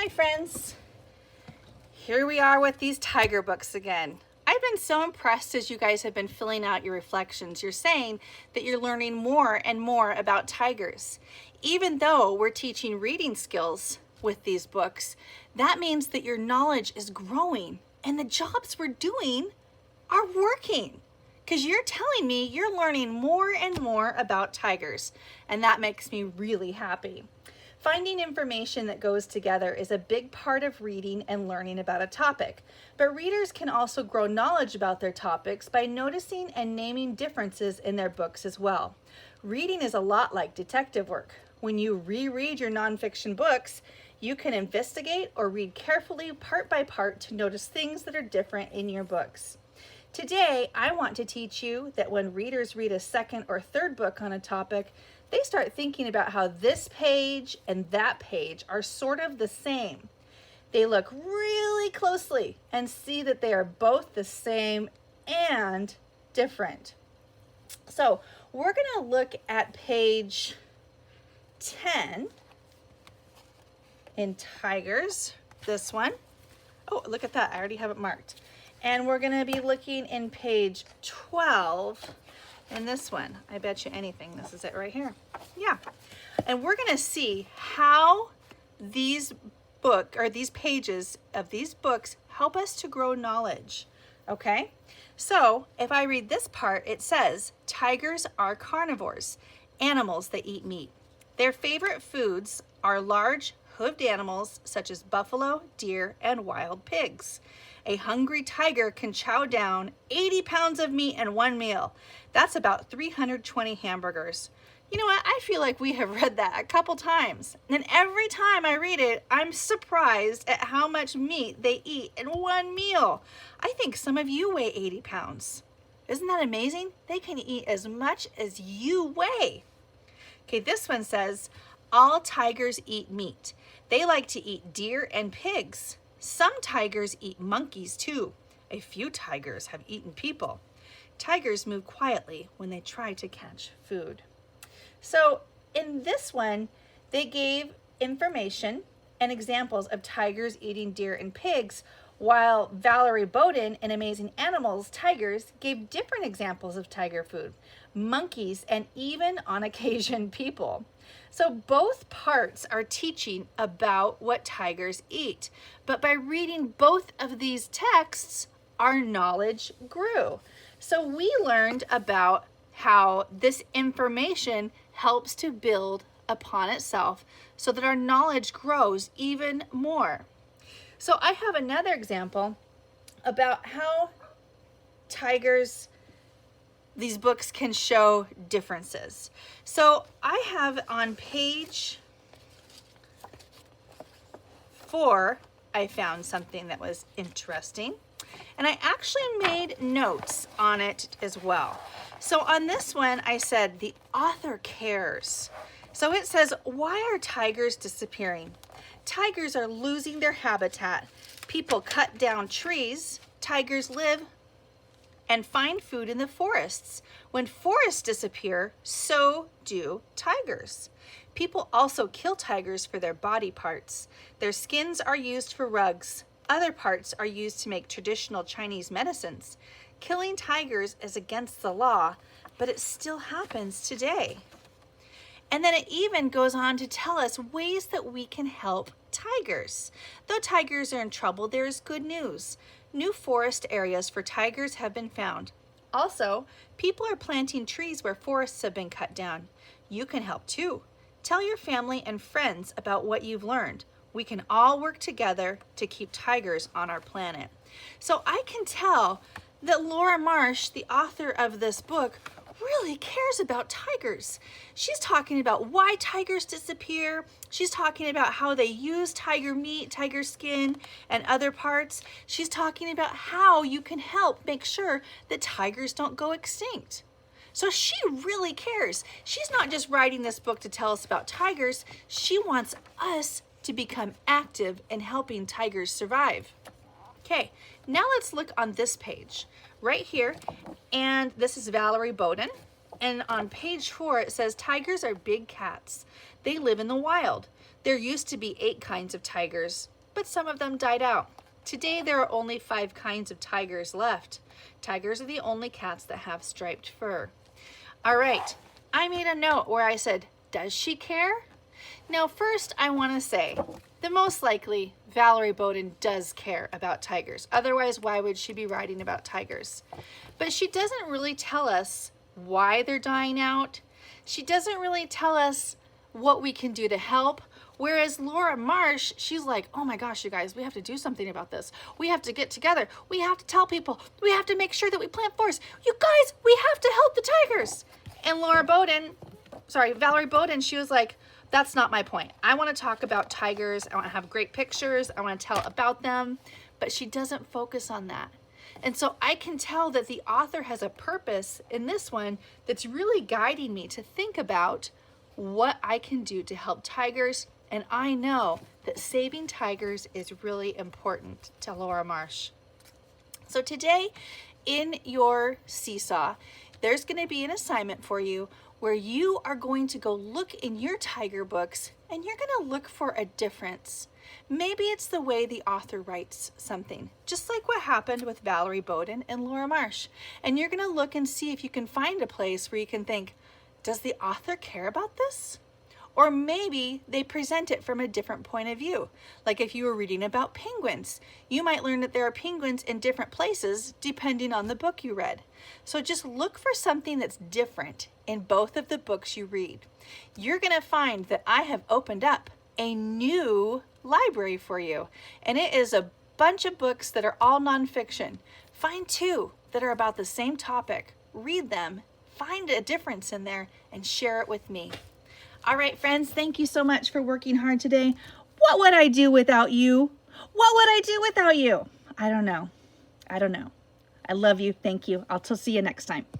my friends. Here we are with these tiger books again. I've been so impressed as you guys have been filling out your reflections. You're saying that you're learning more and more about tigers. Even though we're teaching reading skills with these books, that means that your knowledge is growing and the jobs we're doing are working. Because you're telling me you're learning more and more about tigers, and that makes me really happy. Finding information that goes together is a big part of reading and learning about a topic, but readers can also grow knowledge about their topics by noticing and naming differences in their books as well. Reading is a lot like detective work. When you reread your nonfiction books, you can investigate or read carefully part by part to notice things that are different in your books. Today, I want to teach you that when readers read a second or third book on a topic, they start thinking about how this page and that page are sort of the same. They look really closely and see that they are both the same and different. So we're going to look at page 10 in Tigers, this one. Oh, look at that. I already have it marked. And we're going to be looking in page 12 in this one. I bet you anything this is it right here. Yeah. And we're going to see how these pages of these books help us to grow knowledge. Okay? So, if I read this part, it says, tigers are carnivores, animals that eat meat. Their favorite foods are large, hoofed animals such as buffalo, deer, and wild pigs. A hungry tiger can chow down 80 pounds of meat in one meal. That's about 320 hamburgers. You know what? I feel like we have read that a couple times. And every time I read it, I'm surprised at how much meat they eat in one meal. I think some of you weigh 80 pounds. Isn't that amazing? They can eat as much as you weigh. Okay, this one says, all tigers eat meat. They like to eat deer and pigs. Some tigers eat monkeys too. A few tigers have eaten people. Tigers move quietly when they try to catch food. So in this one, they gave information and examples of tigers eating deer and pigs, while Valerie Bowden in Amazing Animals, Tigers gave different examples of tiger food, monkeys, and even on occasion people. So both parts are teaching about what tigers eat, but by reading both of these texts, our knowledge grew. So we learned about how this information helps to build upon itself so that our knowledge grows even more. So I have another example about how tigers, these books can show differences. So I have on page 4, I found something that was interesting. And I actually made notes on it as well. So on this one, I said, the author cares. So it says, why are tigers disappearing? Tigers are losing their habitat. People cut down trees. Tigers live and find food in the forests. When forests disappear, so do tigers. People also kill tigers for their body parts. Their skins are used for rugs. Other parts are used to make traditional Chinese medicines. Killing tigers is against the law, but it still happens today. And then it even goes on to tell us ways that we can help tigers. Though tigers are in trouble, there is good news. New forest areas for tigers have been found. Also, people are planting trees where forests have been cut down. You can help too. Tell your family and friends about what you've learned. We can all work together to keep tigers on our planet. So I can tell that Laura Marsh, the author of this book, really cares about tigers. She's talking about why tigers disappear. She's talking about how they use tiger meat, tiger skin, and other parts. She's talking about how you can help make sure that tigers don't go extinct. So she really cares. She's not just writing this book to tell us about tigers. She wants us to become active in helping tigers survive. Okay, now let's look on this page right here. And this is Valerie Bowden. And on page 4, it says, tigers are big cats. They live in the wild. There used to be 8 kinds of tigers. but some of them died out. Today, there are only 5 kinds of tigers left. Tigers are the only cats that have striped fur. All right, I made a note where I said, does she care? Now, first, I want to say that most likely Valerie Bowden does care about tigers. Otherwise, why would she be writing about tigers? But she doesn't really tell us why they're dying out. She doesn't really tell us what we can do to help. Whereas Laura Marsh, she's like, oh my gosh, you guys, we have to do something about this. We have to get together. We have to tell people. We have to make sure that we plant forests. You guys, we have to help the tigers. And Valerie Bowden, she was like, that's not my point. I want to talk about tigers. I want to have great pictures. I want to tell about them. But she doesn't focus on that. And so I can tell that the author has a purpose in this one that's really guiding me to think about what I can do to help tigers. And I know that saving tigers is really important to Laura Marsh. So today in your seesaw, there's going to be an assignment for you where you are going to go look in your tiger books and you're going to look for a difference. Maybe it's the way the author writes something, just like what happened with Valerie Bowden and Laura Marsh. And you're going to look and see if you can find a place where you can think, does the author care about this? Or maybe they present it from a different point of view. Like if you were reading about penguins, you might learn that there are penguins in different places depending on the book you read. So just look for something that's different in both of the books you read. You're gonna find that I have opened up a new library for you, and it is a bunch of books that are all nonfiction. Find 2 that are about the same topic, read them, find a difference in there, and share it with me. All right, friends, thank you so much for working hard today. What would I do without you? What would I do without you? I don't know. I love you. Thank you. I'll see you next time.